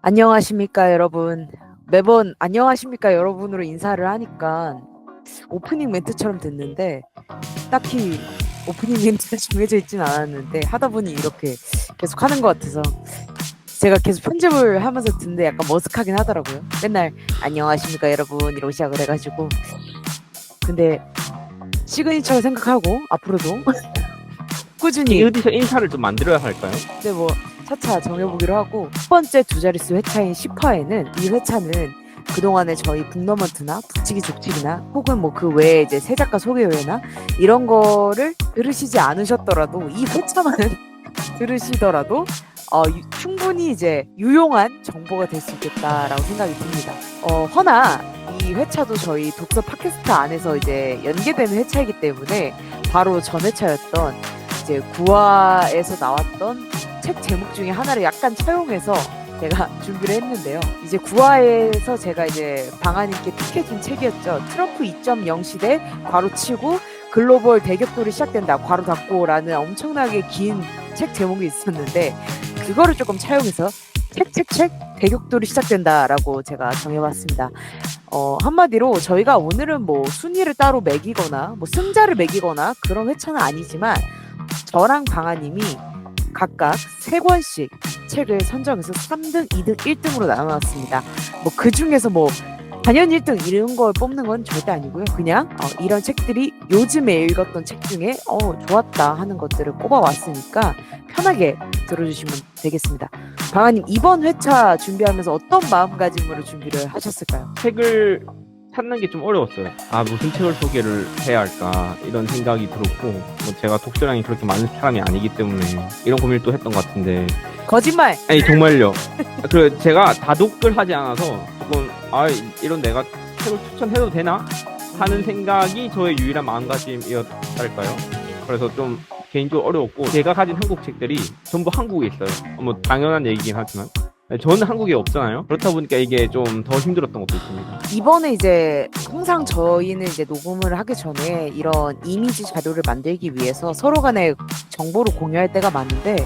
안녕하십니까, 여러분. 매번 안녕하십니까, 여러분으로 인사를 하니까 오프닝 멘트처럼 됐는데 딱히 오프닝 멘트가 정해져 있진 않았는데 하다 보니 이렇게 계속 하는 것 같아서 제가 계속 편집을 하면서 듣는데 약간 머쓱하긴 하더라고요. 맨날 안녕하십니까, 여러분 이러고 시작을 해가지고 근데 시그니처를 생각하고 앞으로도 꾸준히 어디서 인사를 좀 만들어야 할까요? 이제 뭐 차차 정해보기로 하고 첫 번째 두 자릿수 회차인 10화에는 이 회차는 그동안에 저희 북너먼트나 북치기 족치기나 혹은 뭐 그 외에 이제 새 작가 소개회나 이런 거를 들으시지 않으셨더라도 이 회차만 들으시더라도 충분히 이제 유용한 정보가 될 수 있겠다라고 생각이 듭니다. 허나 이 회차도 저희 독서 팟캐스트 안에서 이제 연계되는 회차이기 때문에 바로 전 회차였던 이제 9화에서 나왔던 책 제목 중에 하나를 약간 차용해서 제가 준비를 했는데요. 이제 9화에서 제가 이제 방아님께 픽해준 책이었죠. 트럼프 2.0 시대 괄호치고 글로벌 대격돌이 시작된다 괄호 닫고라는 엄청나게 긴 책 제목이 있었는데 그거를 조금 차용해서 책 대격돌이 시작된다라고 제가 정해봤습니다. 한마디로 저희가 오늘은 뭐 순위를 따로 매기거나 뭐 승자를 매기거나 그런 회차는 아니지만 저랑 방아님이 각각 3권씩 책을 선정해서 3등, 2등, 1등으로 나눠놨습니다. 뭐 그 중에서 뭐 단연 1등 이런 걸 뽑는 건 절대 아니고요. 그냥 이런 책들이 요즘에 읽었던 책 중에 좋았다 하는 것들을 꼽아왔으니까 편하게 들어주시면 되겠습니다. 방아님 이번 회차 준비하면서 어떤 마음가짐으로 준비를 하셨을까요? 책을 찾는 게 좀 어려웠어요. 무슨 책을 소개를 해야 할까 이런 생각이 들었고, 뭐 제가 독서량이 그렇게 많은 사람이 아니기 때문에 이런 고민을 또 했던 것 같은데. 거짓말! 아니 정말요. 그래 제가 다독을 하지 않아서 조금 이런 내가 책을 추천해도 되나 하는 생각이 저의 유일한 마음가짐이었달까요. 그래서 좀 개인적으로 어려웠고, 제가 가진 한국 책들이 전부 한국에 있어요. 뭐 당연한 얘기긴 하지만 저는 한국에 없잖아요. 그렇다 보니까 이게 좀 더 힘들었던 것도 있습니다. 이번에 이제 항상 저희는 이제 녹음을 하기 전에 이런 이미지 자료를 만들기 위해서 서로 간에 정보를 공유할 때가 많은데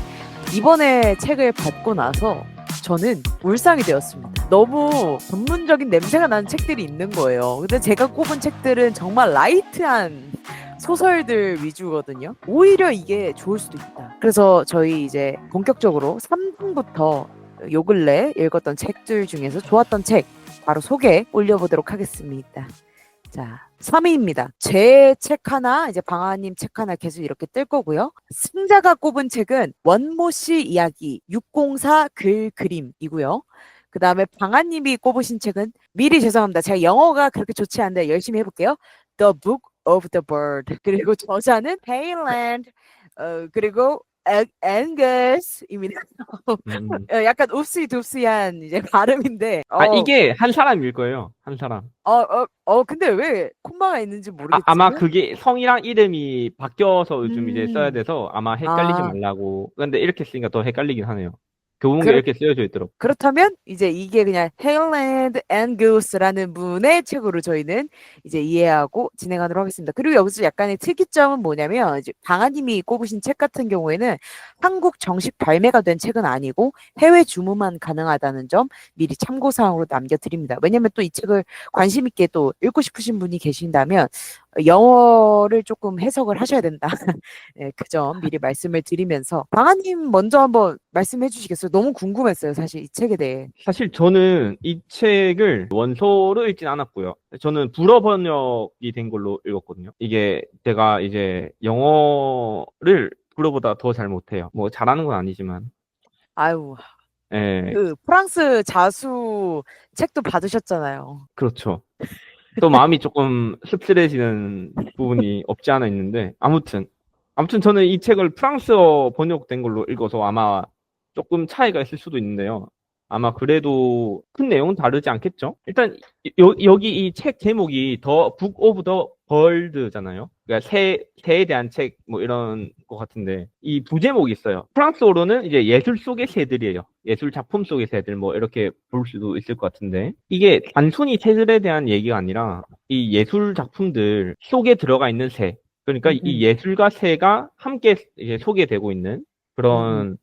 이번에 책을 받고 나서 저는 울상이 되었습니다. 너무 전문적인 냄새가 나는 책들이 있는 거예요. 근데 제가 꼽은 책들은 정말 라이트한 소설들 위주거든요. 오히려 이게 좋을 수도 있다. 그래서 저희 이제 본격적으로 3등부터 요 근래 읽었던 책들 중에서 좋았던 책 바로 소개 올려보도록 하겠습니다. 자, 3위입니다. 제 책 하나, 이제 방아님 책 하나 계속 이렇게 뜰 거고요. 승자가 꼽은 책은 원모 씨 이야기 604 글 그림이고요. 그 다음에 방아님이 꼽으신 책은 미리 죄송합니다. 제가 영어가 그렇게 좋지 않은데 열심히 해볼게요. The Book of the Bird. 그리고 저자는 헤일랜드. 그리고 앵거스입니다. 약간 읍시둡시한 이제 발음인데. 이게 한 사람일 거예요. 한 사람. 근데 왜 콤마가 있는지 아마 모르겠지만. 그게 성이랑 이름이 바뀌어서 요즘 이제 써야 음, 돼서 아마 헷갈리지 아, 말라고. 근데 이렇게 쓰니까 더 헷갈리긴 하네요. 교본에 그렇, 이렇게 쓰여져 있더라고. 그렇다면 이제 이게 그냥 헤일랜드 앤 구스라는 분의 책으로 저희는 이제 이해하고 진행하도록 하겠습니다. 그리고 여기서 약간의 특이점은 뭐냐면 이제 방아님이 꼽으신 책 같은 경우에는 한국 정식 발매가 된 책은 아니고 해외 주문만 가능하다는 점 미리 참고사항으로 남겨드립니다. 왜냐면 또 이 책을 관심 있게 또 읽고 싶으신 분이 계신다면 영어를 조금 해석을 하셔야 된다. 네, 그 점 미리 말씀을 드리면서 방아님 먼저 한번 말씀해 주시겠어요? 너무 궁금했어요, 사실 이 책에 대해. 사실 저는 이 책을 원서로 읽진 않았고요. 저는 불어 번역이 된 걸로 읽었거든요. 이게 제가 이제 영어를 불어보다 더 잘 못해요. 뭐 잘하는 건 아니지만. 아유, 예, 그 프랑스 자수 책도 받으셨잖아요. 그렇죠. 또 마음이 조금 씁쓸해지는 부분이 없지 않아 있는데, 아무튼 저는 이 책을 프랑스어 번역된 걸로 읽어서 아마 조금 차이가 있을 수도 있는데요. 아마 그래도 큰 내용은 다르지 않겠죠? 일단 여기 이 책 제목이 더 북 오브 더 벌드잖아요. 그러니까 새에 대한 책 뭐 이런 것 같은데, 이 부제목이 있어요. 프랑스어로는 이제 예술 속의 새들이에요. 예술 작품 속의 새들 뭐 이렇게 볼 수도 있을 것 같은데, 이게 단순히 새들에 대한 얘기가 아니라 이 예술 작품들 속에 들어가 있는 새, 그러니까 이 예술과 새가 함께 이제 소개되고 있는 음, 그런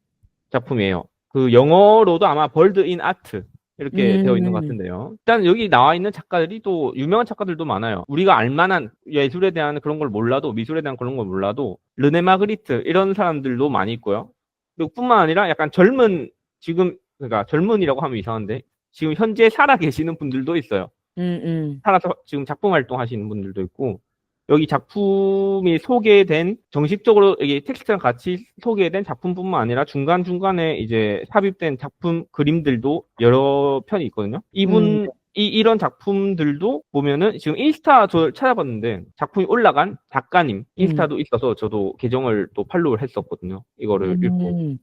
작품이에요. 그 영어로도 아마 벌드 인 아트 이렇게 되어 있는 것 음, 같은데요. 일단 여기 나와 있는 작가들이 또 유명한 작가들도 많아요. 우리가 알만한 예술에 대한 그런 걸 몰라도 미술에 대한 그런 걸 몰라도 르네 마그리트 이런 사람들도 많이 있고요. 그리고 뿐만 아니라 약간 젊은 지금 그러니까 젊은이라고 하면 이상한데 지금 현재 살아 계시는 분들도 있어요. 음. 살아서 지금 작품 활동하시는 분들도 있고 여기 작품이 소개된 정식적으로 여기 텍스트랑 같이 소개된 작품뿐만 아니라 중간중간에 이제 삽입된 작품 그림들도 여러 편이 있거든요. 음, 이런 작품들도 보면은 지금 인스타 저 찾아봤는데 작품이 올라간 작가님 음, 인스타도 있어서 저도 계정을 또 팔로우를 했었거든요. 이거를 읽고 음,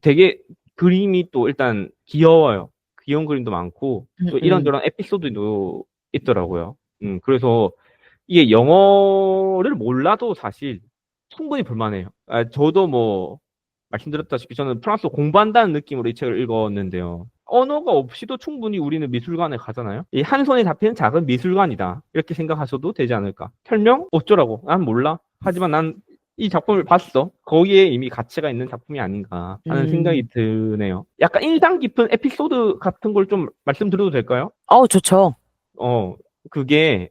되게 그림이 또 일단 귀여워요. 귀여운 그림도 많고 또 음. 이런저런 에피소드도 있더라고요. 그래서 이게 영어를 몰라도 사실 충분히 볼만해요. 저도 뭐 말씀드렸다시피 저는 프랑스어 공부한다는 느낌으로 이 책을 읽었는데요. 언어가 없이도 충분히 우리는 미술관에 가잖아요. 이 한 손에 잡히는 작은 미술관이다. 이렇게 생각하셔도 되지 않을까. 설명? 어쩌라고? 난 몰라. 하지만 난 이 작품을 봤어. 거기에 이미 가치가 있는 작품이 아닌가 하는 음. 생각이 드네요. 약간 인상 깊은 에피소드 같은 걸 좀 말씀드려도 될까요? 좋죠. 어, 그게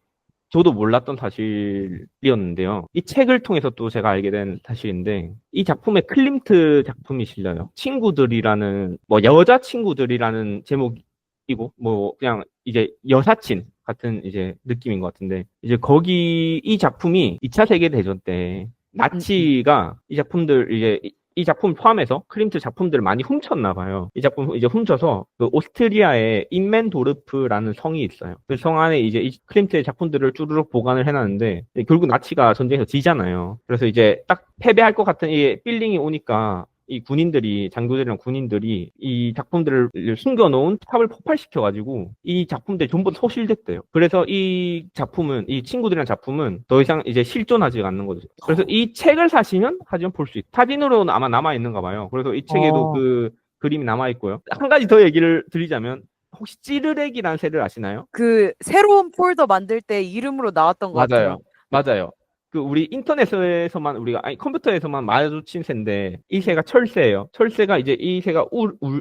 저도 몰랐던 사실이었는데요. 이 책을 통해서 또 제가 알게 된 사실인데, 이 작품에 클림트 작품이 실려요. 친구들이라는, 뭐, 여자 친구들이라는 제목이고, 뭐, 그냥 이제 여사친 같은 이제 느낌인 것 같은데, 이제 거기, 이 작품이 2차 세계대전 때, 음, 음. 나치가 이 작품들, 이제 이 작품 포함해서 클림트 작품들을 많이 훔쳤나 봐요. 이 작품 이제 훔쳐서 그 오스트리아의 인멘도르프라는 성이 있어요. 그 성 안에 이제 이 클림트의 작품들을 쭈르륵 보관을 해놨는데 결국 나치가 전쟁에서 지잖아요. 그래서 이제 딱 패배할 것 같은 이 필링이 오니까 이 군인들이 장교들이랑 군인들이 이 작품들을 숨겨놓은 탑을 폭발시켜가지고 이 작품들이 전부 소실됐대요. 그래서 이 작품은 이 친구들이란 작품은 더 이상 이제 실존하지 않는 거죠. 그래서 이 책을 사시면 하지만 볼 수 있다. 사진으로는 아마 남아 있는가 봐요. 그래서 이 책에도 어, 그 그림이 남아 있고요. 한 가지 더 얘기를 드리자면 혹시 찌르렉이라는 새를 아시나요? 그 새로운 폴더 만들 때 이름으로 나왔던 것 같아요. 맞아요. 맞아요. 그 우리 인터넷에서만 우리가 아니 컴퓨터에서만 마주친 새인데 이 새가 철새예요. 철새가 이제 이 새가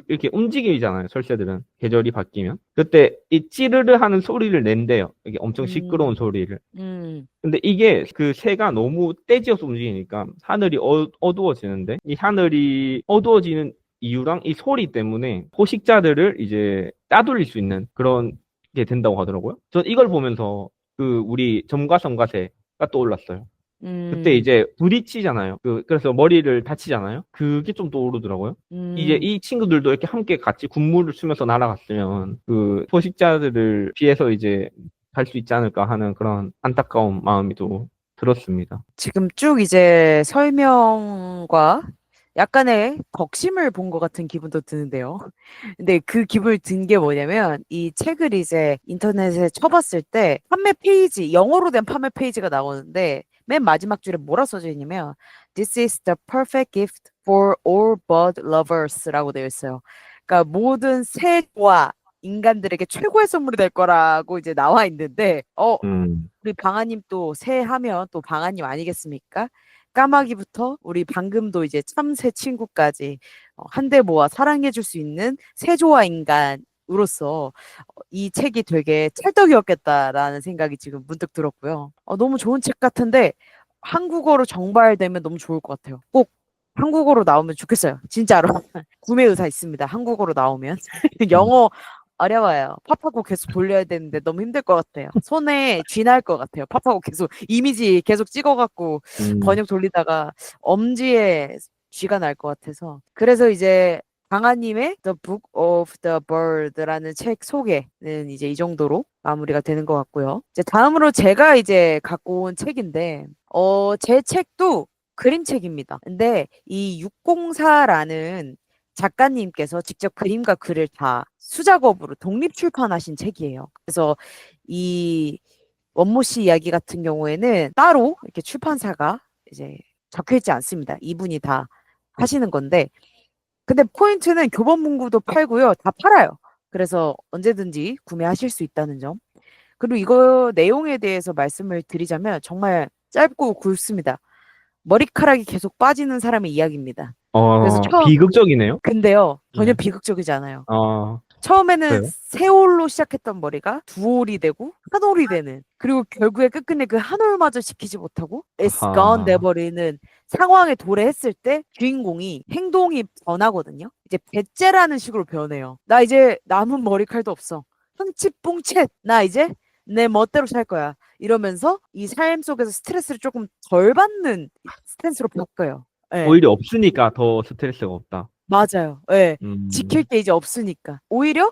이렇게 움직이잖아요. 철새들은 계절이 바뀌면 그때 이 찌르르 하는 소리를 낸대요. 이게 엄청 시끄러운 음, 소리를. 음, 근데 이게 그 새가 너무 떼지어서 움직이니까 하늘이 어두워지는데 이 하늘이 어두워지는 이유랑 이 소리 때문에 포식자들을 이제 따돌릴 수 있는 그런 게 된다고 하더라고요. 전 이걸 보면서 그 우리 점과성과새가 떠올랐어요. 그때 음, 이제 부딪히잖아요. 그래서 머리를 다치잖아요. 그게 좀 떠오르더라고요. 이제 음. 이 친구들도 이렇게 함께 같이 군무를 쓰면서 날아갔으면 그 포식자들을 피해서 이제 갈 수 있지 않을까 하는 그런 안타까운 마음이 또 들었습니다. 지금 쭉 이제 설명과 약간의 덕심을 본 것 같은 기분도 드는데요. 근데 그 기분을 든 게 뭐냐면 이 책을 이제 인터넷에 쳐봤을 때 판매 페이지, 영어로 된 판매 페이지가 나오는데 맨 마지막 줄에 뭐라 써져 있냐면 This is the perfect gift for all bird lovers라고 되어 있어요. 그러니까 모든 새와 인간들에게 최고의 선물이 될 거라고 이제 나와 있는데 음, 우리 방아님 또 새하면 또 방아님 아니겠습니까? 까마귀부터 우리 방금도 이제 참새 친구까지 한데 모아 사랑해줄 수 있는 세조와 인간으로서 이 책이 되게 찰떡이었겠다라는 생각이 지금 문득 들었고요. 너무 좋은 책 같은데 한국어로 정발되면 너무 좋을 것 같아요. 꼭 한국어로 나오면 좋겠어요. 진짜로. 구매 의사 있습니다. 한국어로 나오면. 음, 영어 어려워요. 팝하고 계속 돌려야 되는데 너무 힘들 것 같아요. 손에 쥐날 것 같아요. 팝하고 계속 이미지 계속 찍어갖고 음, 번역 돌리다가 엄지에 쥐가 날 것 같아서. 그래서 이제 강아님의 The Book of the Bird라는 책 소개는 이제 이 정도로 마무리가 되는 것 같고요. 이제 다음으로 제가 이제 갖고 온 책인데, 제 책도 그림책입니다. 근데 이 604라는 작가님께서 직접 그림과 글을 다 수작업으로 독립 출판하신 책이에요. 그래서 이 원모 씨 이야기 같은 경우에는 따로 이렇게 출판사가 이제 적혀 있지 않습니다. 이분이 다 하시는 건데, 근데 포인트는 교보문고도 팔고요. 다 팔아요. 그래서 언제든지 구매하실 수 있다는 점. 그리고 이거 내용에 대해서 말씀을 드리자면 정말 짧고 굵습니다. 머리카락이 계속 빠지는 사람의 이야기입니다. 그래서 비극적이네요. 근데요, 전혀 네. 비극적이지 않아요. 어, 처음에는 그래요? 세 올로 시작했던 머리가 두 올이 되고 한 올이 되는, 그리고 결국에 끝끝내 그 한 올마저 지키지 못하고 It's gone 아하. 돼버리는 상황에 도래했을 때 주인공이 행동이 변하거든요. 이제 배째라는 식으로 변해요. 나 이제 남은 머리칼도 없어. 흥칫뿡칫. 나 이제 내 멋대로 살 거야. 이러면서 이 삶 속에서 스트레스를 조금 덜 받는 스탠스로 바뀌어요. 예. 오히려 없으니까 더 스트레스가 없다. 맞아요. 예. 지킬 음, 게 이제 없으니까. 오히려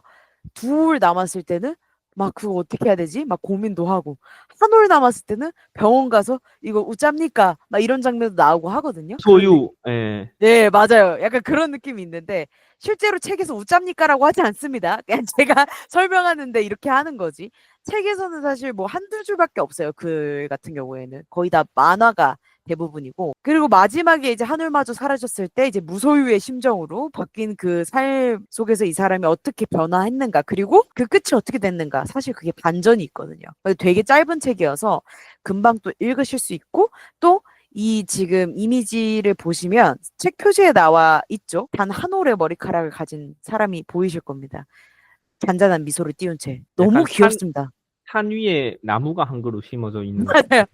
둘 남았을 때는 막 그거 어떻게 해야 되지? 막 고민도 하고. 한 올 남았을 때는 병원 가서 이거 웃잡니까? 막 이런 장면도 나오고 하거든요. 그런 느낌. 소유, 예. 네, 맞아요. 약간 그런 느낌이 있는데 실제로 책에서 웃잡니까라고 하지 않습니다. 그냥 제가 설명하는데 이렇게 하는 거지. 책에서는 사실 뭐 한두 줄밖에 없어요. 글 같은 경우에는. 거의 다 만화가 대부분이고. 그리고 마지막에 이제 하늘마저 사라졌을 때 이제 무소유의 심정으로 바뀐 그 삶 속에서 이 사람이 어떻게 변화했는가. 그리고 그 끝이 어떻게 됐는가. 사실 그게 반전이 있거든요. 되게 짧은 책이어서 금방 또 읽으실 수 있고 또 이 지금 이미지를 보시면 책 표지에 나와 있죠. 단 한 올의 머리카락을 가진 사람이 보이실 겁니다. 잔잔한 미소를 띄운 채. 너무 약간 귀엽습니다. 산 위에 나무가 한 그루 심어져 있는. 맞아요.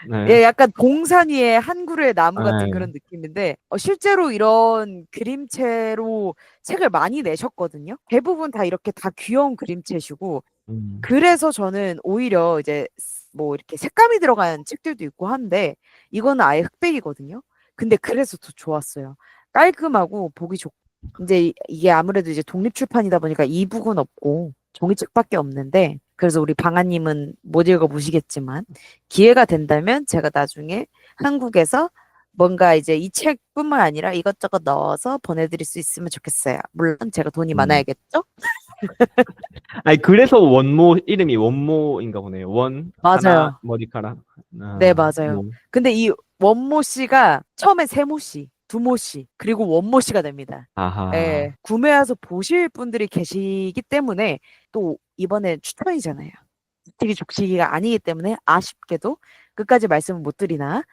네. 예, 약간 동산 위에 한 그루의 나무 같은 네. 그런 느낌인데 실제로 이런 그림체로 책을 많이 내셨거든요. 대부분 다 이렇게 다 귀여운 그림체시고 음, 그래서 저는 오히려 이제 뭐 이렇게 색감이 들어간 책들도 있고 한데 이거는 아예 흑백이거든요. 근데 그래서 더 좋았어요. 깔끔하고 보기 좋고 이제 이게 아무래도 이제 독립 출판이다 보니까 이북은 없고 종이책밖에 없는데 그래서 우리 방아님은 못 읽어보시겠지만 기회가 된다면 제가 나중에 한국에서 뭔가 이제 이 책뿐만 아니라 이것저것 넣어서 보내드릴 수 있으면 좋겠어요. 물론 제가 돈이 음. 많아야겠죠? 아니, 그래서 원모, 이름이 원모인가 보네요. 하나, 맞아요. 머리카락. 네, 아, 맞아요. 뭐. 근데 이 원모 씨가 처음에 세모 씨, 두모 씨, 그리고 원모 씨가 됩니다. 아하. 예, 구매해서 보실 분들이 계시기 때문에 또 이번에 추천이잖아요. 되게 족치기가 아니기 때문에 아쉽게도 끝까지 말씀을 못 드리나.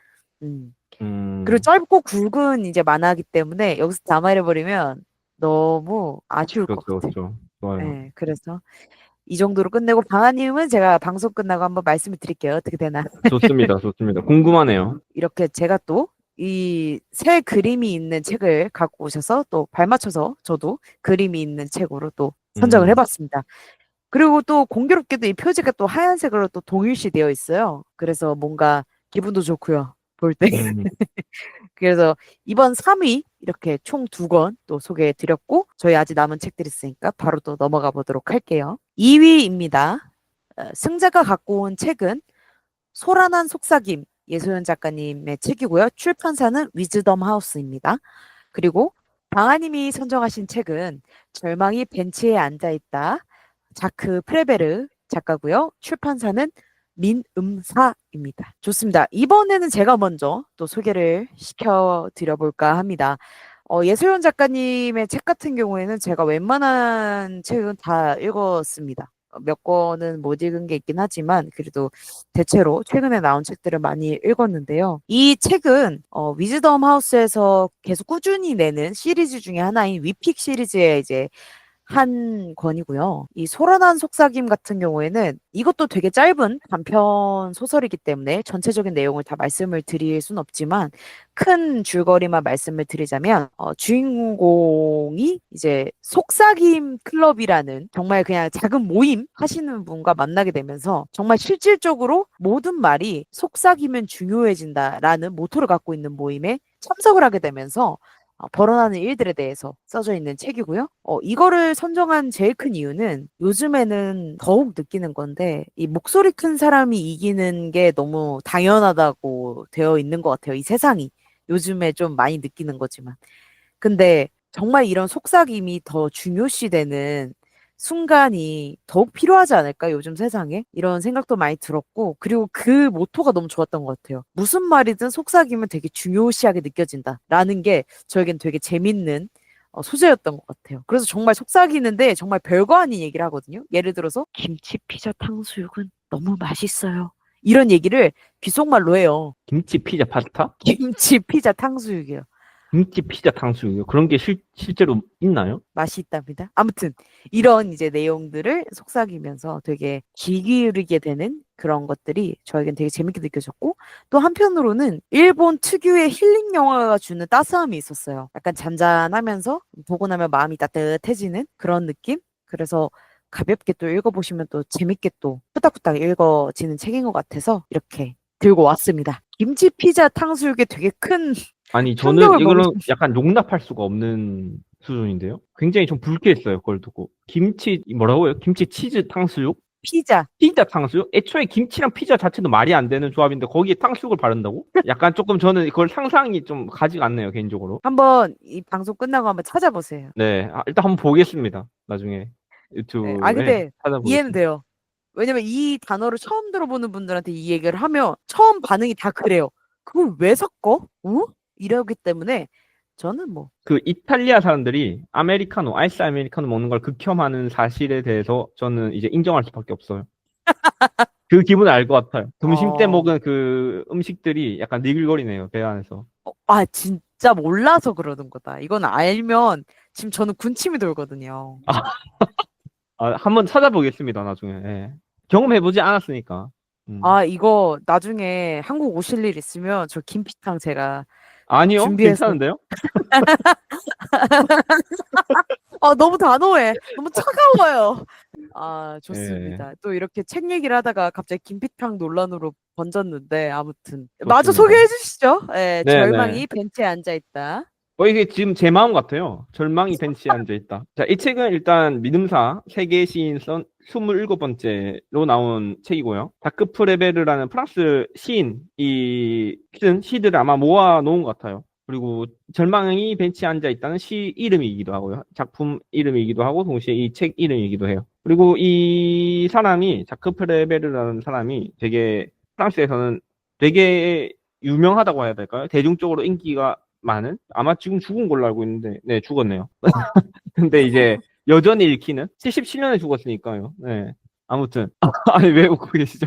음. 그리고 음, 짧고 굵은 이제 만화이기 때문에 여기서 다 말해버리면 너무 아쉬울 것 그렇죠, 같아. 그렇죠. 좋아요. 예, 그래서 이 정도로 끝내고 방아님은 제가 방송 끝나고 한번 말씀을 드릴게요. 어떻게 되나. 좋습니다, 좋습니다. 궁금하네요. 이렇게 제가 또 이 새 그림이 있는 책을 갖고 오셔서 또 발맞춰서 저도 그림이 있는 책으로 또 선정을 음, 해봤습니다. 그리고 또 공교롭게도 이 표지가 또 하얀색으로 또 동일시 되어 있어요. 그래서 뭔가 기분도 좋고요. 볼 때. 음, 그래서 이번 3위 이렇게 총 2권 또 소개해 드렸고 저희 아직 남은 책들이 있으니까 바로 또 넘어가 보도록 할게요. 2위입니다. 승자가 갖고 온 책은 소란한 속삭임 예소연 작가님의 책이고요. 출판사는 위즈덤 하우스입니다. 그리고 방아님이 선정하신 책은 절망이 벤치에 앉아있다. 자크 프레베르 작가고요. 출판사는 민음사입니다. 좋습니다. 이번에는 제가 먼저 또 소개를 시켜드려 볼까 합니다. 예소연 작가님의 책 같은 경우에는 제가 웬만한 책은 다 읽었습니다. 몇 권은 못 읽은 게 있긴 하지만 그래도 대체로 최근에 나온 책들을 많이 읽었는데요. 이 책은 위즈덤 하우스에서 계속 꾸준히 내는 시리즈 중에 하나인 위픽 시리즈의 이제 한 권이고요. 이 소란한 속삭임 같은 경우에는 이것도 되게 짧은 단편 소설이기 때문에 전체적인 내용을 다 말씀을 드릴 순 없지만 큰 줄거리만 말씀을 드리자면 주인공이 이제 속삭임 클럽이라는 정말 그냥 작은 모임 하시는 분과 만나게 되면서 정말 실질적으로 모든 말이 속삭이면 중요해진다라는 모토를 갖고 있는 모임에 참석을 하게 되면서 벌어나는 일들에 대해서 써져 있는 책이고요. 이거를 선정한 제일 큰 이유는 요즘에는 더욱 느끼는 건데, 이 목소리 큰 사람이 이기는 게 너무 당연하다고 되어 있는 것 같아요. 이 세상이. 요즘에 좀 많이 느끼는 거지만. 근데 정말 이런 속삭임이 더 중요시되는 순간이 더욱 필요하지 않을까, 요즘 세상에? 이런 생각도 많이 들었고, 그리고 그 모토가 너무 좋았던 것 같아요. 무슨 말이든 속삭이면 되게 중요시하게 느껴진다. 라는 게 저에겐 되게 재밌는 소재였던 것 같아요. 그래서 정말 속삭이는데 정말 별거 아닌 얘기를 하거든요. 예를 들어서, 김치, 피자, 탕수육은 너무 맛있어요. 이런 얘기를 귓속말로 해요. 김치, 피자, 파스타? 김치, 피자, 탕수육이요. 김치 피자 탕수육이요. 그런 게 실제로 있나요? 맛이 있답니다. 아무튼 이런 이제 내용들을 속삭이면서 되게 귀 기울이게 되는 그런 것들이 저에겐 되게 재밌게 느껴졌고 또 한편으로는 일본 특유의 힐링 영화가 주는 따스함이 있었어요. 약간 잔잔하면서 보고 나면 마음이 따뜻해지는 그런 느낌? 그래서 가볍게 또 읽어보시면 또 재밌게 또 후딱후딱 읽어지는 책인 것 같아서 이렇게 들고 왔습니다. 김치 피자 탕수육에 되게 큰 아니, 저는 충격을 이거는 먹었습니다. 약간 용납할 수가 없는 수준인데요. 굉장히 좀 불쾌했어요, 그걸 듣고. 김치, 뭐라고요? 김치 치즈 탕수육? 피자. 피자 탕수육? 애초에 김치랑 피자 자체도 말이 안 되는 조합인데 거기에 탕수육을 바른다고? 약간 조금 저는 그걸 상상이 좀 가지가 않네요, 개인적으로. 한번 이 방송 끝나고 한번 찾아보세요. 네, 일단 한번 보겠습니다. 나중에 네. 유튜브에 근데 이해는 찾아보겠습니다. 돼요. 왜냐면 이 단어를 처음 들어보는 분들한테 이 얘기를 하면 처음 반응이 다 그래요. 그걸 왜 섞어? 어? 이러기 때문에 저는 뭐 그 이탈리아 사람들이 아메리카노, 아이스 아메리카노 먹는 걸 극혐하는 사실에 대해서 저는 이제 인정할 수밖에 없어요. 그 기분을 알 것 같아요. 점심 때 어, 먹은 그 음식들이 약간 니글거리네요, 배 안에서. 진짜 몰라서 그러는 거다. 이건 알면 지금 저는 군침이 돌거든요. 한번 찾아보겠습니다, 나중에. 예. 경험해보지 않았으니까. 이거 나중에 한국 오실 일 있으면 저 김피탕 제가 아니요, 준비해서 괜찮은데요? 너무 단호해. 너무 차가워요. 예, 좋습니다. 또 이렇게 책 얘기를 하다가 갑자기 김피탕 논란으로 번졌는데, 아무튼. 마저 좋습니다. 소개해 주시죠. 예, 네네. 절망이 벤치에 앉아 있다. 이게 지금 제 마음 같아요. 절망이 벤치에 앉아있다. 자, 이 책은 일단 믿음사 세계 시인 선 27번째로 나온 책이고요. 다크 프레베르라는 프랑스 시인이 쓴 시들을 아마 모아놓은 것 같아요. 그리고 절망이 벤치에 앉아있다는 시 이름이기도 하고요. 작품 이름이기도 하고 동시에 이 책 이름이기도 해요. 그리고 이 사람이 자크 프레베르라는 사람이 되게 프랑스에서는 되게 유명하다고 해야 될까요? 대중적으로 인기가 많은? 아마 지금 죽은 걸로 알고 있는데, 네, 죽었네요. 근데 이제 여전히 읽히는? 77년에 죽었으니까요. 네. 아무튼. 아니, 왜 웃고 계시죠?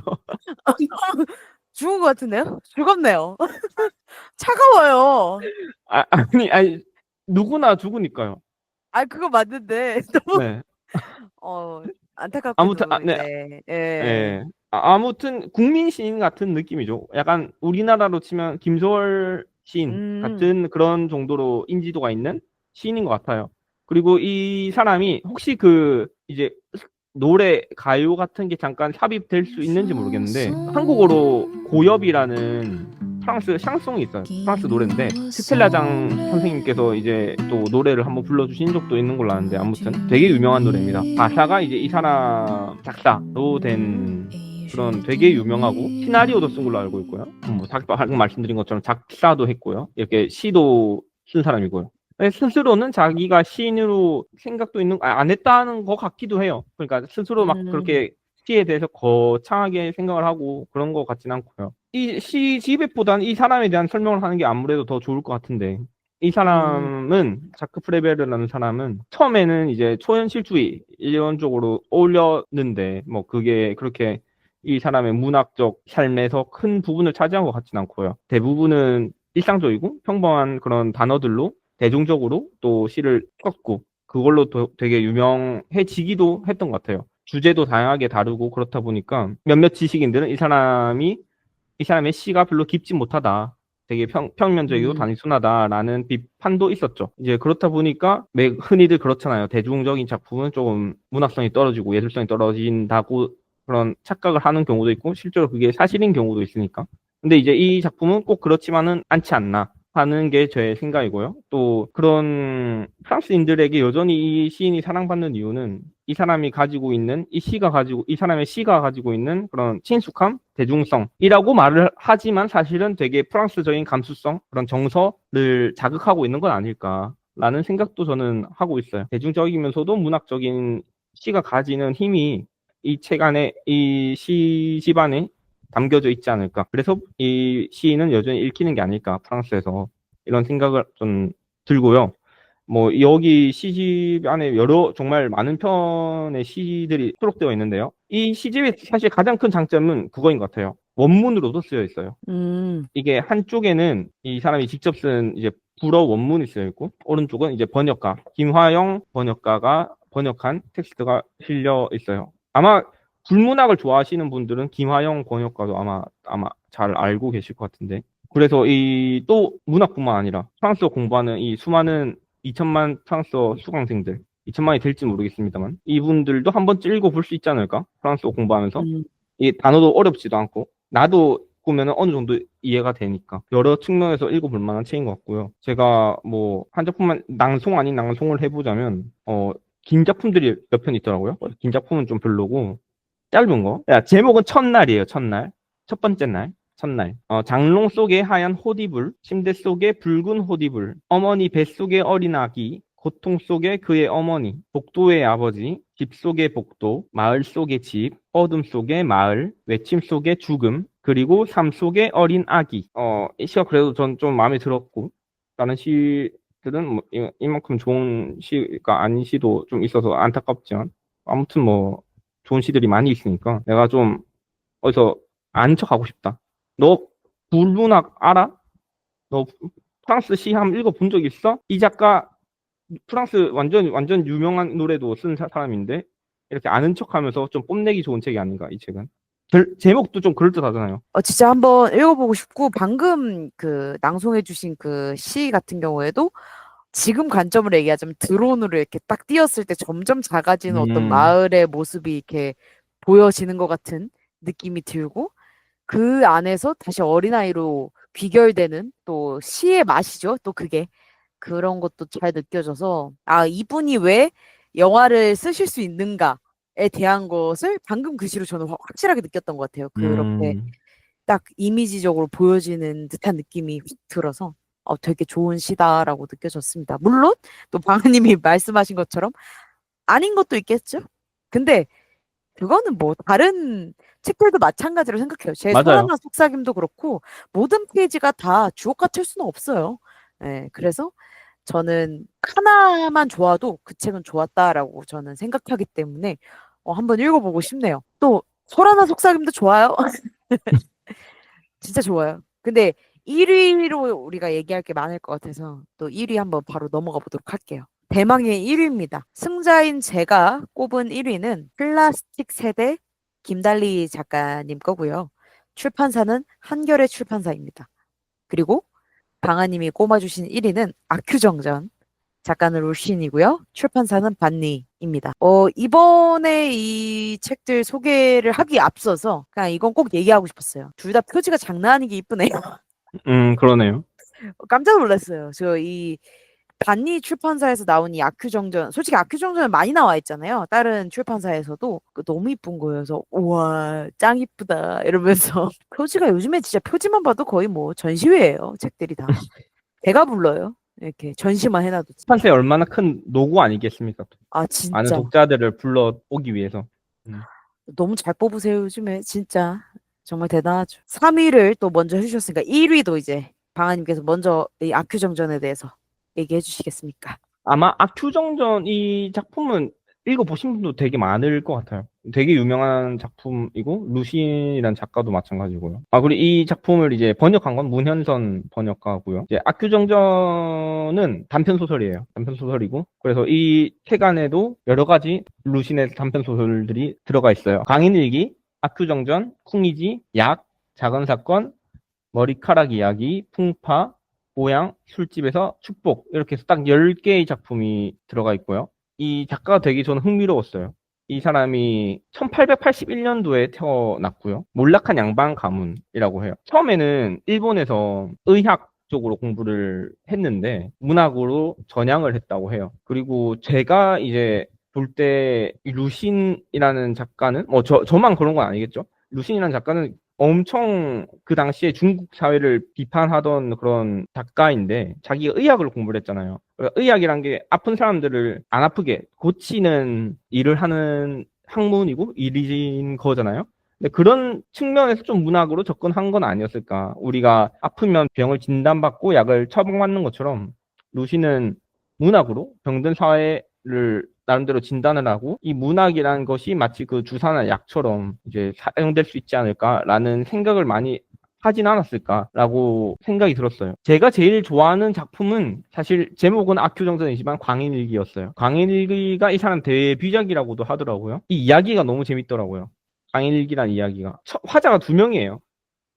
죽은 것 같은데요? 죽었네요. 차가워요. 아니, 누구나 죽으니까요. 그거 맞는데, 너무, 네. 어, 아무튼, 안타깝게도 네, 이제, 예. 예. 아무튼, 국민 시인 같은 느낌이죠. 약간 우리나라로 치면 김소월 시인 음, 같은 그런 정도로 인지도가 있는 시인인 것 같아요. 그리고 이 사람이 혹시 그, 이제, 노래, 가요 같은 게 잠깐 삽입될 수 있는지 모르겠는데, 한국어로 고엽이라는 프랑스 샹송이 있어요. 프랑스 노래인데, 스텔라장 선생님께서 이제 또 노래를 한번 불러주신 적도 있는 걸로 아는데, 아무튼 되게 유명한 노래입니다. 가사가 이제 이 사람 작사로 된 그런 되게 유명하고, 시나리오도 쓴 걸로 알고 있고요. 방금 말씀드린 것처럼 작사도 했고요. 이렇게 시도 쓴 사람이고요. 스스로는 자기가 시인으로 생각도 있는, 안 했다는 것 같기도 해요. 그러니까 스스로 막 음, 그렇게 시에 대해서 거창하게 생각을 하고 그런 것 같지는 않고요. 이 시 지배보다는 이 사람에 대한 설명을 하는 게 아무래도 더 좋을 것 같은데, 이 음, 사람은, 자크 프레베르라는 사람은 처음에는 이제 초현실주의 이론적으로 올렸는데, 뭐 그게 그렇게 이 사람의 문학적 삶에서 큰 부분을 차지한 것 같지는 않고요. 대부분은 일상적이고 평범한 그런 단어들로 대중적으로 또 시를 썼고 그걸로 되게 유명해지기도 했던 것 같아요. 주제도 다양하게 다루고 그렇다 보니까 몇몇 지식인들은 이 사람의 시가 별로 깊지 못하다. 되게 평면적이고 음, 단순하다라는 비판도 있었죠. 이제 그렇다 보니까 흔히들 그렇잖아요. 대중적인 작품은 조금 문학성이 떨어지고 예술성이 떨어진다고 그런 착각을 하는 경우도 있고 실제로 그게 사실인 경우도 있으니까. 근데 이제 이 작품은 꼭 그렇지만은 않지 않나 하는 게 제 생각이고요. 또 그런 프랑스인들에게 여전히 이 시인이 사랑받는 이유는 이 사람의 시가 가지고 있는 그런 친숙함, 대중성이라고 말을 하지만 사실은 되게 프랑스적인 감수성, 그런 정서를 자극하고 있는 건 아닐까라는 생각도 저는 하고 있어요. 대중적이면서도 문학적인 시가 가지는 힘이 이 책 안에, 이 시 집안에 담겨져 있지 않을까. 그래서 이 시인은 여전히 읽히는 게 아닐까, 프랑스에서. 이런 생각을 좀 들고요. 뭐, 여기 시집 안에 정말 많은 편의 시들이 수록되어 있는데요. 이 시집의 사실 가장 큰 장점은 그거인 것 같아요. 원문으로도 쓰여 있어요. 음, 이게 한쪽에는 이 사람이 직접 쓴 이제 불어 원문이 쓰여 있고 오른쪽은 이제 번역가 김화영 번역가가 번역한 텍스트가 실려 있어요. 아마 불문학을 좋아하시는 분들은 김화영 번역가도 아마 잘 알고 계실 것 같은데 그래서 이 또 문학뿐만 아니라 프랑스어 공부하는 이 수많은 2천만 프랑스어 수강생들 2천만이 될지 모르겠습니다만 이분들도 한 번쯤 읽어볼 수 있지 않을까? 프랑스어 공부하면서 이 단어도 어렵지도 않고 나도 보면 어느 정도 이해가 되니까 여러 측면에서 읽어볼 만한 책인 것 같고요. 제가 뭐 한 작품만 낭송 아닌 낭송을 해보자면 긴 작품들이 몇 편 있더라고요. 긴 작품은 좀 별로고 짧은 거. 야, 제목은 첫날이에요. 첫날. 첫 번째 날. 첫날. 장롱 속에 하얀 호디불, 침대 속에 붉은 호디불, 어머니 뱃속에 어린 아기, 고통 속에 그의 어머니, 복도의 아버지, 집 속의 복도, 마을 속의 집, 어둠 속의 마을, 외침 속의 죽음, 그리고 삶 속의 어린 아기. 이 시가 그래도 전 좀 마음에 들었고, 다른 시들은 뭐 이만큼 좋은 시가 아닌 시도 좀 있어서 안타깝지만, 아무튼 뭐, 좋은 시들이 많이 있으니까, 내가 좀 어디서 아는 척 하고 싶다. 너 불문학 알아? 너 프랑스 시 한번 읽어본 적 있어? 이 작가 프랑스 완전 유명한 노래도 쓴 사람인데 이렇게 아는 척하면서 좀 뽐내기 좋은 책이 아닌가 이 책은. 제목도 좀 그럴듯하잖아요. 진짜 한번 읽어보고 싶고 방금 그 낭송해주신 그 시 같은 경우에도 지금 관점으로 얘기하자면 드론으로 이렇게 딱 띄었을 때 점점 작아지는 어떤 마을의 모습이 이렇게 보여지는 것 같은 느낌이 들고 그 안에서 다시 어린아이로 귀결되는 또 시의 맛이죠. 또 그게 그런 것도 잘 느껴져서 이분이 왜 영화를 쓰실 수 있는가에 대한 것을 방금 그 시로 저는 확실하게 느꼈던 것 같아요. 그렇게 딱 이미지적으로 보여지는 듯한 느낌이 확 들어서 되게 좋은 시다라고 느껴졌습니다. 물론 또 방아님이 말씀하신 것처럼 아닌 것도 있겠죠. 근데 그거는 뭐 다른 책들도 마찬가지로 생각해요. 제 맞아요. 소라나 속삭임도 그렇고 모든 페이지가 다 주옥 같을 수는 없어요. 네, 그래서 저는 하나만 좋아도 그 책은 좋았다라고 저는 생각하기 때문에 한번 읽어보고 싶네요. 또 소라나 속삭임도 좋아요. 진짜 좋아요. 근데 1위로 우리가 얘기할 게 많을 것 같아서 또 1위 한번 바로 넘어가 보도록 할게요. 대망의 1위입니다. 승자인 제가 꼽은 1위는 플라스틱 세대 김달리 작가님 거고요. 출판사는 한겨레 출판사입니다. 그리고 방아님이 꼽아주신 1위는 아큐정전, 작가는 루신이고요. 출판사는 반니입니다. 이번에 이 책들 소개를 하기 앞서서 그냥 이건 꼭 얘기하고 싶었어요. 둘 다 표지가 장난 아니게 이쁘네요. 그러네요. 깜짝 놀랐어요. 저 이 반니 출판사에서 나온 이 아큐정전, 솔직히 아큐정전은 많이 나와 있잖아요. 다른 출판사에서도 너무 이쁜 거예요. 그래서 우와 짱 이쁘다 이러면서 표지가 요즘에 진짜 표지만 봐도 거의 뭐 전시회예요. 책들이 다. 배가 불러요. 이렇게 전시만 해놔도. 출판사에 얼마나 큰 노고 아니겠습니까? 많은 진짜. 독자들을 불러오기 위해서. 너무 잘 뽑으세요, 요즘에. 진짜. 정말 대단하죠. 3위를 또 먼저 해주셨으니까 1위도 이제 방아님께서 먼저 이 아큐정전에 대해서 얘기해 주시겠습니까? 아마 아큐정전 이 작품은 읽어보신 분도 되게 많을 것 같아요. 되게 유명한 작품이고 루신이라는 작가도 마찬가지고요. 그리고 이 작품을 이제 번역한 건 문현선 번역가고요. 이제 아큐정전은 단편 소설이에요. 단편 소설이고 그래서 이 책 안에도 여러 가지 루신의 단편 소설들이 들어가 있어요. 강인일기, 아큐정전, 쿵이지, 약, 작은 사건, 머리카락 이야기, 풍파, 모양, 술집에서 축복 이렇게 해서 딱 10개의 작품이 들어가 있고요. 이 작가가 되게 저는 흥미로웠어요. 이 사람이 1881년도에 태어났고요. 몰락한 양반 가문이라고 해요. 처음에는 일본에서 의학 쪽으로 공부를 했는데 문학으로 전향을 했다고 해요. 그리고 제가 이제 볼 때 루신이라는 작가는 저만 그런 건 아니겠죠. 루신이라는 작가는 엄청 그 당시에 중국 사회를 비판하던 그런 작가인데 자기가 의학을 공부를 했잖아요. 의학이란 게 아픈 사람들을 안 아프게 고치는 일을 하는 학문이고 일인 거잖아요. 근데 그런 측면에서 좀 문학으로 접근한 건 아니었을까. 우리가 아프면 병을 진단받고 약을 처방받는 것처럼 루시는 문학으로 병든 사회를 나름대로 진단을 하고 이 문학이라는 것이 마치 그 주사나 약처럼 이제 사용될 수 있지 않을까라는 생각을 많이 하진 않았을까라고 생각이 들었어요. 제가 제일 좋아하는 작품은 사실 제목은 악교정전이지만 광인일기였어요. 광인일기가 이 사람 데뷔작이라고도 하더라고요. 이 이야기가 너무 재밌더라고요. 광인일기란 이야기가. 화자가 두 명이에요.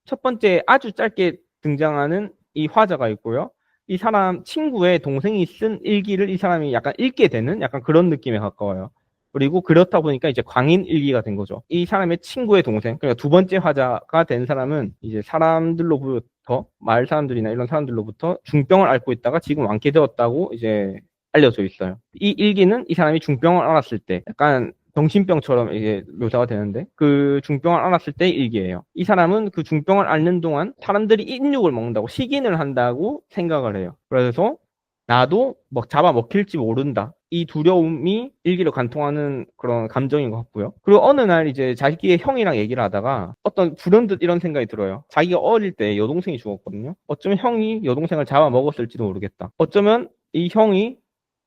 첫 번째 아주 짧게 등장하는 이 화자가 있고요. 이 사람 친구의 동생이 쓴 일기를 이 사람이 약간 읽게 되는 약간 그런 느낌에 가까워요. 그리고 그렇다 보니까 이제 광인 일기가 된 거죠. 이 사람의 친구의 동생, 그러니까 두 번째 화자가 된 사람은 이제 사람들로부터, 마을 사람들이나 이런 사람들로부터 중병을 앓고 있다가 지금 완쾌되었다고 이제 알려져 있어요. 이 일기는 이 사람이 중병을 앓았을 때 약간 정신병처럼 이게 묘사가 되는데 그 중병을 앓았을 때의 일기예요. 이 사람은 그 중병을 앓는 동안 사람들이 인육을 먹는다고 식인을 한다고 생각을 해요. 그래서 나도 막 잡아먹힐지 모른다. 이 두려움이 일기로 관통하는 그런 감정인 것 같고요. 그리고 어느 날 이제 자기의 형이랑 얘기를 하다가 어떤 불현듯 이런 생각이 들어요. 자기가 어릴 때 여동생이 죽었거든요. 어쩌면 형이 여동생을 잡아먹었을지도 모르겠다. 어쩌면 이 형이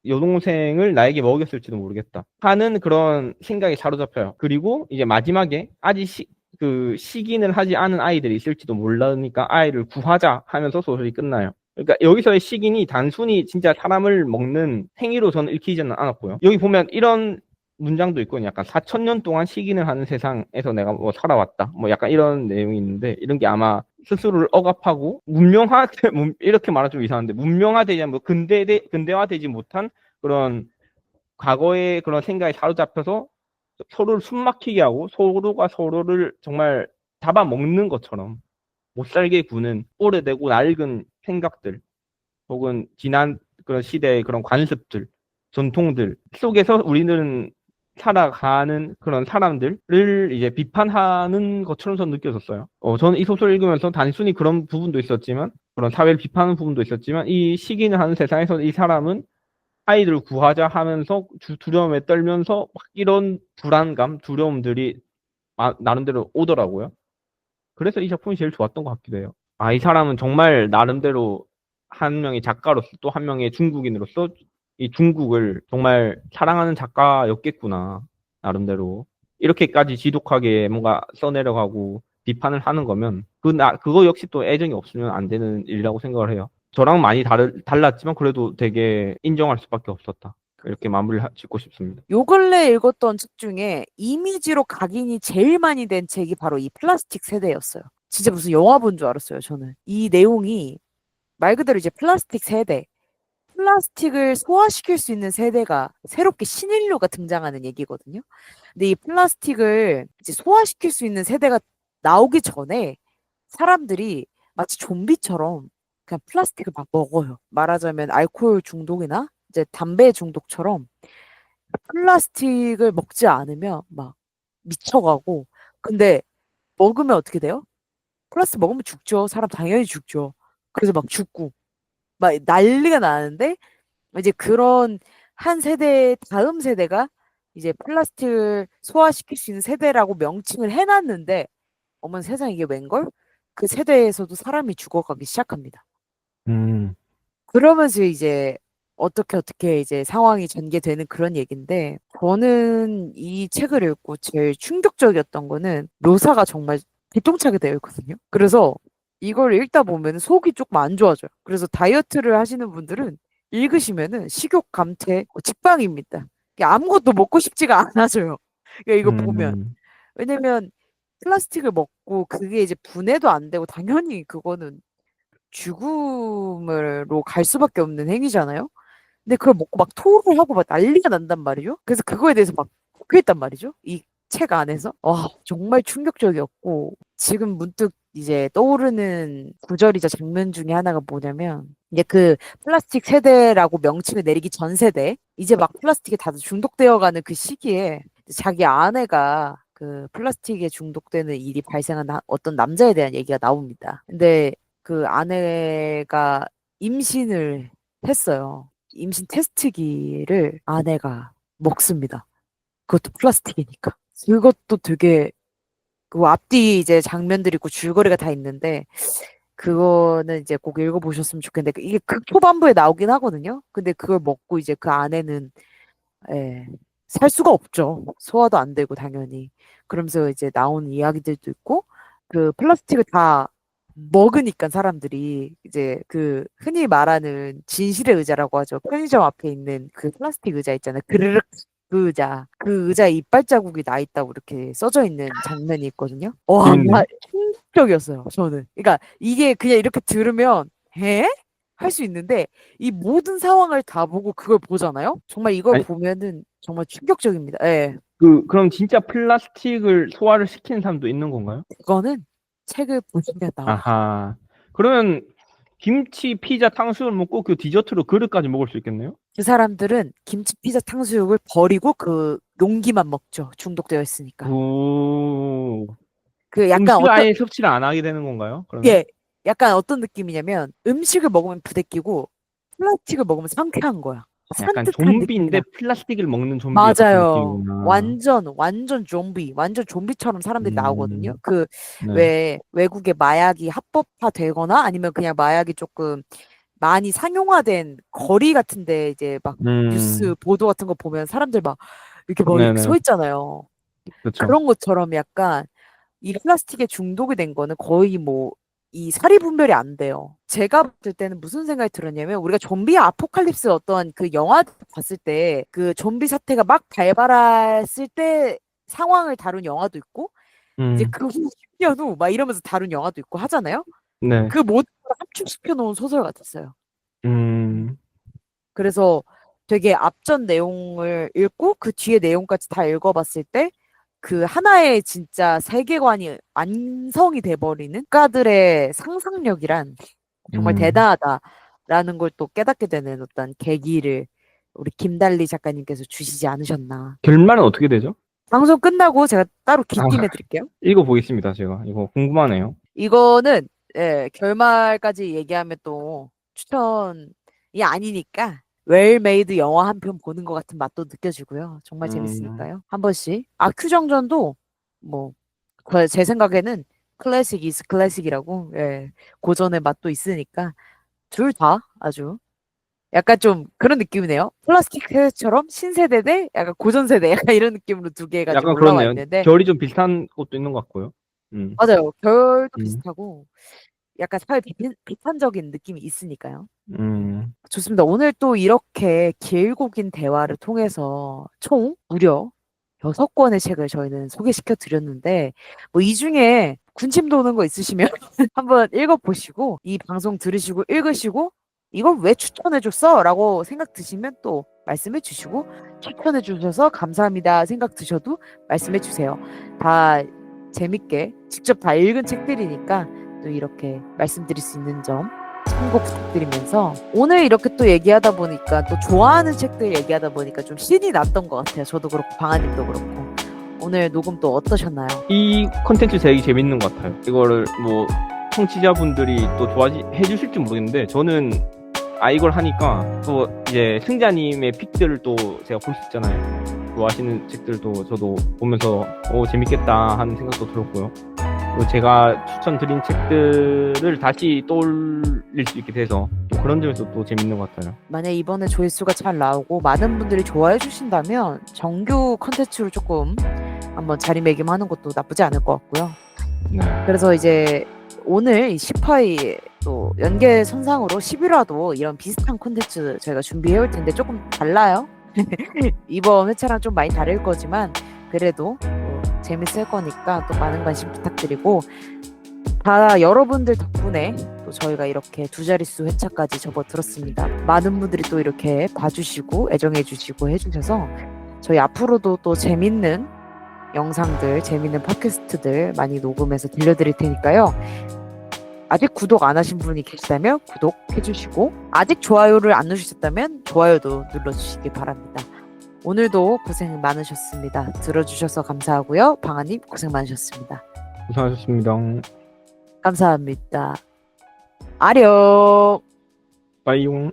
여동생을 나에게 먹였을지도 모르겠다 하는 그런 생각이 사로잡혀요. 그리고 이제 마지막에 아직 그 식인을 하지 않은 아이들이 있을지도 모르니까 아이를 구하자 하면서 소설이 끝나요. 그러니까 여기서의 식인이 단순히 진짜 사람을 먹는 행위로 저는 읽히지는 않았고요. 여기 보면 이런 문장도 있고 약간 4,000년 동안 식인을 하는 세상에서 내가 뭐 살아왔다. 뭐 약간 이런 내용이 있는데 이런 게 아마 스스로를 억압하고 이렇게 말하면 좀 이상한데 문명화되지 않고 근대화되지 못한 그런 과거의 그런 생각에 사로잡혀서 서로를 숨막히게 하고 서로가 서로를 정말 잡아먹는 것처럼 못 살게 구는 오래되고 낡은 생각들 혹은 지난 그런 시대의 그런 관습들, 전통들 속에서 우리는 살아가는 그런 사람들을 이제 비판하는 것처럼 저는 느껴졌어요. 저는 이 소설을 읽으면서 단순히 그런 부분도 있었지만, 그런 사회를 비판하는 부분도 있었지만, 이 시기는 하는 세상에서 이 사람은 아이들을 구하자 하면서 두려움에 떨면서 막 이런 불안감, 두려움들이 나름대로 오더라고요. 그래서 이 작품이 제일 좋았던 것 같기도 해요. 아, 이 사람은 정말 나름대로 한 명의 작가로서 또 한 명의 중국인으로서 이 중국을 정말 사랑하는 작가였겠구나. 나름대로. 이렇게까지 지독하게 뭔가 써내려가고 비판을 하는 거면 그거 역시 또 애정이 없으면 안 되는 일이라고 생각을 해요. 저랑 많이 달랐지만 그래도 되게 인정할 수밖에 없었다. 이렇게 마무리를 짓고 싶습니다. 요 근래 읽었던 책 중에 이미지로 각인이 제일 많이 된 책이 바로 이 플라스틱 세대였어요. 진짜 무슨 영화 본 줄 알았어요, 저는. 이 내용이 말 그대로 이제 플라스틱 세대, 플라스틱을 소화시킬 수 있는 세대가 새롭게 신인류가 등장하는 얘기거든요. 근데 이 플라스틱을 이제 소화시킬 수 있는 세대가 나오기 전에 사람들이 마치 좀비처럼 그냥 플라스틱을 막 먹어요. 말하자면 알코올 중독이나 이제 담배 중독처럼 플라스틱을 먹지 않으면 막 미쳐가고. 근데 먹으면 어떻게 돼요? 플라스틱 먹으면 죽죠. 사람 당연히 죽죠. 그래서 막 죽고 막 난리가 나는데 이제 그런 한 세대 다음 세대가 이제 플라스틱을 소화시킬 수 있는 세대라고 명칭을 해놨는데 어머나 세상에 이게 웬걸? 그 세대에서도 사람이 죽어가기 시작합니다. 음, 그러면서 이제 어떻게 이제 상황이 전개되는 그런 얘기인데 저는 이 책을 읽고 제일 충격적이었던 거는 묘사가 정말 기똥차게 되어 있거든요. 그래서 이걸 읽다 보면 속이 조금 안 좋아져요. 그래서 다이어트를 하시는 분들은 읽으시면은 식욕 감퇴 직방입니다. 이게 아무것도 먹고 싶지가 않아져요. 그러니까 이거 보면. 음, 왜냐면 플라스틱을 먹고 그게 이제 분해도 안 되고 당연히 그거는 죽음으로 갈 수밖에 없는 행위잖아요. 근데 그걸 먹고 막 토를 하고 막 난리가 난단 말이죠. 그래서 그거에 대해서 막 적혀있단 말이죠. 이 책 안에서. 와, 정말 충격적이었고, 지금 문득 이제 떠오르는 구절이자 장면 중에 하나가 뭐냐면, 이제 그 플라스틱 세대라고 명칭을 내리기 전 세대, 이제 막 플라스틱에 다들 중독되어 가는 그 시기에 자기 아내가 그 플라스틱에 중독되는 일이 발생한 어떤 남자에 대한 얘기가 나옵니다. 근데 그 아내가 임신을 했어요. 임신 테스트기를 아내가 먹습니다. 그것도 플라스틱이니까. 그것도 되게 그 앞뒤 이제 장면들이 있고 줄거리가 다 있는데 그거는 이제 꼭 읽어보셨으면 좋겠는데 이게 극 초반부에 나오긴 하거든요. 근데 그걸 먹고 이제 그 아내는 예, 살 수가 없죠. 소화도 안 되고 당연히. 그러면서 이제 나오는 이야기들도 있고 그 플라스틱을 다 먹으니까 사람들이 이제 그 흔히 말하는 진실의 의자라고 하죠. 편의점 앞에 있는 그 플라스틱 의자 있잖아요. 그르륵 그 의자에 이빨 자국이 나 있다고 이렇게 써져 있는 장면이 있거든요. 와, 나 재밌네요. 충격이었어요. 저는. 그러니까 이게 그냥 이렇게 들으면 에? 할 수 있는데 이 모든 상황을 다 보고 그걸 보잖아요. 정말 이걸 아니, 보면은 정말 충격적입니다. 예. 그럼 진짜 플라스틱을 소화를 시키는 사람도 있는 건가요? 그거는 책을 보시면 나와요. 아하. 그러면 김치, 피자, 탕수육을 먹고 그 디저트로 그릇까지 먹을 수 있겠네요? 그 사람들은 김치, 피자, 탕수육을 버리고 그 용기만 먹죠. 중독되어 있으니까. 오. 그 약간 음식을 어떤 아예 섭취를 안 하게 되는 건가요? 그러면? 예, 약간 어떤 느낌이냐면 음식을 먹으면 부대끼고 플라스틱을 먹으면 상쾌한 거야. 약간 산뜻한 느낌이 좀비인데 나. 플라스틱을 먹는 좀비 같은 맞아요. 느낌이구나. 완전 좀비, 완전 좀비처럼 사람들이 나오거든요. 음, 그 네. 왜 외국에 마약이 합법화되거나 아니면 그냥 마약이 조금 많이 상용화된 거리 같은데 이제 막 뉴스 음, 보도 같은 거 보면 사람들 막 이렇게 막 이렇게 네네. 서 있잖아요. 그렇죠. 그런 것처럼 약간 이 플라스틱에 중독이 된 거는 거의 뭐 이 사리 분별이 안 돼요. 제가 봤을 때는 무슨 생각이 들었냐면 우리가 좀비 아포칼립스 어떤 그 영화 봤을 때 그 좀비 사태가 막 발발했을 때 상황을 다룬 영화도 있고 이제 음, 그 후 10년 후 막 이러면서 다룬 영화도 있고 하잖아요. 네. 그 모든 걸 함축시켜 놓은 소설 같았어요. 음, 그래서 되게 앞전 내용을 읽고 그 뒤에 내용까지 다 읽어봤을 때 그 하나의 진짜 세계관이 완성이 돼버리는 작가들의 상상력이란 정말 음. 대단하다라는 걸 또 깨닫게 되는 어떤 계기를 우리 김달리 작가님께서 주시지 않으셨나. 결말은 어떻게 되죠? 방송 끝나고 제가 따로 아, 귀띔해 드릴게요. 읽어보겠습니다, 제가. 이거 궁금하네요. 이거는 예, 결말까지 얘기하면 또 추천이 아니니까 웰메이드 영화 한 편 보는 것 같은 맛도 느껴지고요. 정말 음, 재밌으니까요. 한 번씩. 아큐정전도 뭐 제 생각에는 클래식 이즈 클래식이라고 예, 고전의 맛도 있으니까 둘 다 아주 약간 좀 그런 느낌이네요. 플라스틱 세대처럼 신세대 대 약간 고전 세대 약간 이런 느낌으로 두 개가 좀 약간 올라와 그렇네요. 있는데 결이 좀 비슷한 것도 있는 것 같고요. 음, 맞아요. 결도 음, 비슷하고 약간 사회 비판적인 느낌이 있으니까요. 음. 좋습니다. 오늘 또 이렇게 길고 긴 대화를 통해서 총 무려 6권의 책을 저희는 소개시켜 드렸는데, 뭐 이 중에 군침 도는 거 있으시면 한번 읽어보시고, 이 방송 들으시고 읽으시고, 이걸 왜 추천해 줬어? 라고 생각 드시면 또 말씀해 주시고, 추천해 주셔서 감사합니다 생각 드셔도 말씀해 주세요. 다 재밌게 직접 다 읽은 책들이니까 또 이렇게 말씀드릴 수 있는 점 참고 부탁드리면서 오늘 이렇게 또 얘기하다 보니까 또 좋아하는 책들 얘기하다 보니까 좀 신이 났던 것 같아요. 저도 그렇고 방아님도 그렇고 오늘 녹음 또 어떠셨나요? 이 컨텐츠 되게 재밌는 것 같아요. 이거를 뭐 청취자분들이 또 좋아해 주실지 모르겠는데 저는 이걸 하니까 또 이제 승자님의 픽들을 또 제가 볼 수 있잖아요. 좋아하시는 책들도 저도 보면서 재밌겠다 하는 생각도 들었고요. 또 제가 추천드린 책들을 다시 떠올릴 수 있게 돼서 또 그런 점에서 또 재밌는 것 같아요. 만약 이번에 조회수가 잘 나오고 많은 분들이 좋아해 주신다면 정규 컨텐츠로 조금 한번 자리매김하는 것도 나쁘지 않을 것 같고요. 네. 그래서 이제 오늘 이 10화의 또 연계선상으로 11화도 이런 비슷한 콘텐츠 저희가 준비해 올 텐데 조금 달라요. 이번 회차랑 좀 많이 다를 거지만 그래도 또 재밌을 거니까 또 많은 관심 부탁드리고 다 여러분들 덕분에 또 저희가 이렇게 두 자릿수 회차까지 접어들었습니다. 많은 분들이 또 이렇게 봐주시고 애정해주시고 해주셔서 저희 앞으로도 또 재밌는 영상들, 재밌는 팟캐스트들 많이 녹음해서 들려드릴 테니까요. 아직 구독 안 하신 분이 계시다면 구독해주시고 아직 좋아요를 안 누르셨다면 좋아요도 눌러주시기 바랍니다. 오늘도 고생 많으셨습니다. 들어주셔서 감사하고요. 방아님 고생 많으셨습니다. 고생하셨습니다. 감사합니다. 아령. 빠이용.